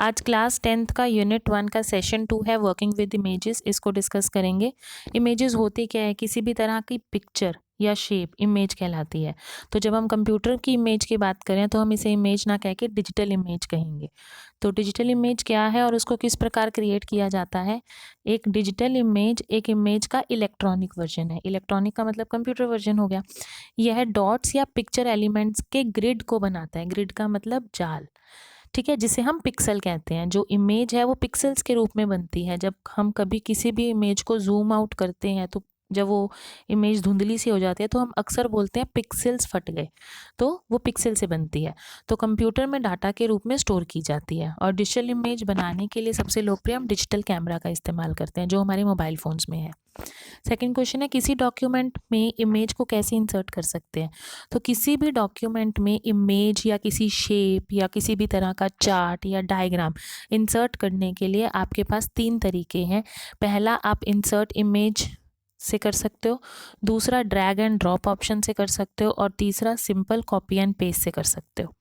आज class 10th का unit 1 का सेशन 2 है वर्किंग विद इमेजेस। इसको डिस्कस करेंगे। इमेजेस होती क्या है? किसी भी तरह की पिक्चर या शेप इमेज कहलाती है। तो जब हम कंप्यूटर की इमेज की बात करें तो हम इसे इमेज ना कह के डिजिटल इमेज कहेंगे। तो डिजिटल इमेज क्या है और उसको किस प्रकार क्रिएट किया जाता है? एक डिजिटल इमेज एक इमेज का इलेक्ट्रॉनिक वर्जन है। इलेक्ट्रॉनिक का मतलब कंप्यूटर वर्जन हो गया। यह डॉट्स या पिक्चर एलिमेंट्स के ग्रिड को बनाता है। ग्रिड का मतलब जाल, ठीक है, जिसे हम पिक्सल कहते हैं। जो इमेज है वो पिक्सल्स के रूप में बनती है। जब हम कभी किसी भी इमेज को जूम आउट करते हैं तो जब वो इमेज धुंधली सी हो जाती है तो हम अक्सर बोलते हैं पिक्सल्स फट गए, तो वो पिक्सल से बनती है। तो कंप्यूटर में डाटा के रूप में स्टोर की जाती है। और डिजिटल इमेज बनाने के लिए सबसे लोकप्रिय हम डिजिटल कैमरा का इस्तेमाल करते हैं जो हमारे मोबाइल फोन्स में है। सेकंड क्वेश्चन है, किसी डॉक्यूमेंट में इमेज को कैसे इंसर्ट कर सकते हैं? तो किसी भी डॉक्यूमेंट में इमेज या किसी शेप या किसी भी तरह का चार्ट या डायग्राम इंसर्ट करने के लिए आपके पास 3 तरीके हैं। पहला, आप इंसर्ट इमेज से कर सकते हो। दूसरा, ड्रैग एंड ड्रॉप ऑप्शन से कर सकते हो। और तीसरा, सिंपल कॉपी एंड पेस्ट से कर सकते हो।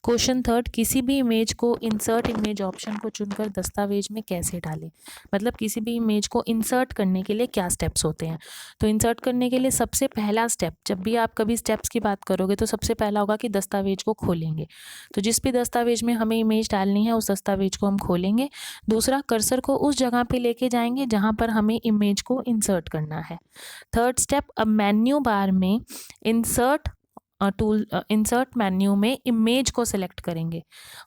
क्वेश्चन थर्ड, किसी भी इमेज को इंसर्ट इमेज ऑप्शन को चुनकर दस्तावेज में कैसे डालें? मतलब किसी भी इमेज को इंसर्ट करने के लिए क्या स्टेप्स होते हैं? तो इंसर्ट करने के लिए सबसे पहला स्टेप, जब भी आप कभी स्टेप्स की बात करोगे तो सबसे पहला होगा कि दस्तावेज को खोलेंगे। तो जिस भी दस्तावेज में हमें इमेज डालनी है उस दस्तावेज को हम खोलेंगे। दूसरा, कर्सर को उस जगह पे लेके जाएंगे जहां पर हमें इमेज को इंसर्ट करना है। थर्ड स्टेप, अब मेन्यू बार में इंसर्ट मेन्यू में इमेज को सेलेक्ट करेंगे।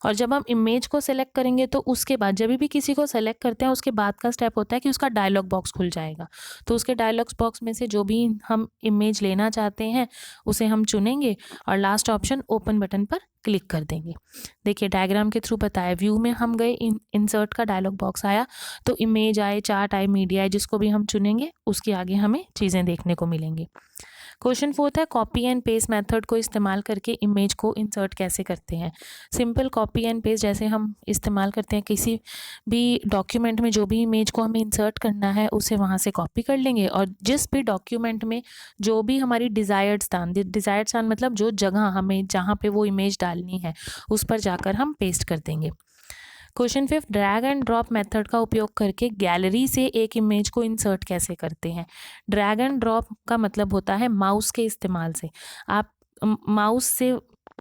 और जब हम इमेज को सेलेक्ट करेंगे तो उसके बाद जब भी किसी को सेलेक्ट करते हैं उसके बाद का स्टेप होता है कि उसका डायलॉग बॉक्स खुल जाएगा। तो उसके डायलॉग बॉक्स में से जो भी हम इमेज लेना चाहते हैं उसे हम चुनेंगे और लास्ट ऑप्शन ओपन बटन पर क्लिक कर देंगे। देखिए डायग्राम के थ्रू बताया, व्यू में हम गए, इंसर्ट का डायलॉग बॉक्स आया तो इमेज आए, चार्ट आए, मीडिया आए, जिसको भी हम चुनेंगे उसके आगे हमें चीज़ें देखने को मिलेंगी। क्वेश्चन फोर्थ है, कॉपी एंड पेस्ट मेथड को इस्तेमाल करके इमेज को इंसर्ट कैसे करते हैं? सिंपल कॉपी एंड पेस्ट जैसे हम इस्तेमाल करते हैं, किसी भी डॉक्यूमेंट में जो भी इमेज को हमें इंसर्ट करना है उसे वहाँ से कॉपी कर लेंगे और जिस भी डॉक्यूमेंट में जो भी हमारी डिज़ायर्ड स्थान मतलब जो जगह हमें जहाँ पे वो इमेज डालनी है उस पर जाकर हम पेस्ट कर देंगे। Question fifth, drag and drop method का उपयोग करके गैलरी से एक इमेज को इंसर्ट कैसे करते हैं? ड्रैग एंड ड्रॉप का मतलब होता है माउस के इस्तेमाल से। आप माउस से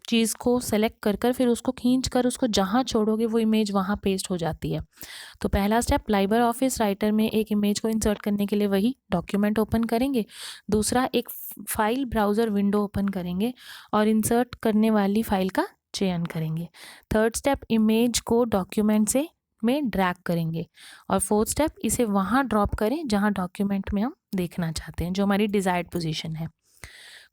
चीज़ को सेलेक्ट कर कर फिर उसको खींच कर उसको जहाँ छोड़ोगे वो इमेज वहाँ पेस्ट हो जाती है। तो पहला स्टेप, लाइबर ऑफिस राइटर में एक इमेज को इंसर्ट करने के लिए वही डॉक्यूमेंट ओपन करेंगे। दूसरा, एक फाइल ब्राउज़र विंडो ओपन करेंगे और इंसर्ट करने वाली फाइल का चयन करेंगे। थर्ड स्टेप, इमेज को डॉक्यूमेंट से में ड्रैग करेंगे। और फोर्थ स्टेप, इसे वहाँ ड्रॉप करें जहाँ डॉक्यूमेंट में हम देखना चाहते हैं, जो हमारी डिज़ायर्ड पोजीशन है।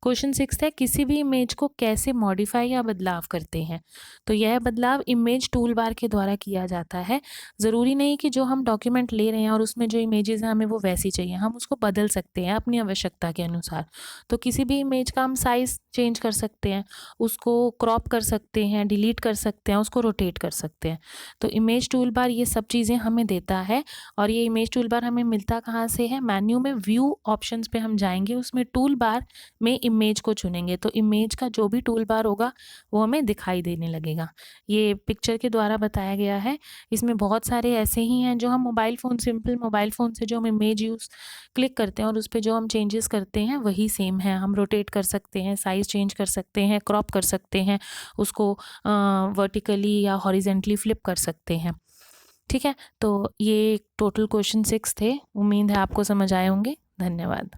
क्वेश्चन सिक्स है, किसी भी इमेज को कैसे मॉडिफाई या बदलाव करते हैं? तो यह बदलाव इमेज टूल बार के द्वारा किया जाता है। ज़रूरी नहीं कि जो हम डॉक्यूमेंट ले रहे हैं और उसमें जो इमेजेस हैं हमें वो वैसी चाहिए, हम उसको बदल सकते हैं अपनी आवश्यकता के अनुसार। तो किसी भी इमेज का हम साइज़ चेंज कर सकते हैं, उसको क्रॉप कर सकते हैं, डिलीट कर सकते हैं, उसको रोटेट कर सकते हैं। तो इमेज टूल बार ये सब चीज़ें हमें देता है। और ये इमेज टूल बार हमें मिलता कहाँ से है? मेन्यू में व्यू ऑप्शंस पे हम जाएंगे, उसमें टूल बार में इमेज को चुनेंगे तो इमेज का जो भी टूल बार होगा वो हमें दिखाई देने लगेगा। ये पिक्चर के द्वारा बताया गया है। इसमें बहुत सारे ऐसे ही हैं जो हम सिंपल मोबाइल फ़ोन से जो हम इमेज क्लिक करते हैं और उस पर जो हम चेंजेस करते हैं वही सेम है। हम रोटेट कर सकते हैं, साइज़ चेंज कर सकते हैं, क्रॉप कर सकते हैं, उसको वर्टिकली या हॉरिजेंटली फ्लिप कर सकते हैं। ठीक है, तो ये टोटल क्वेश्चन 6 थे। उम्मीद है आपको समझ आए होंगे। धन्यवाद।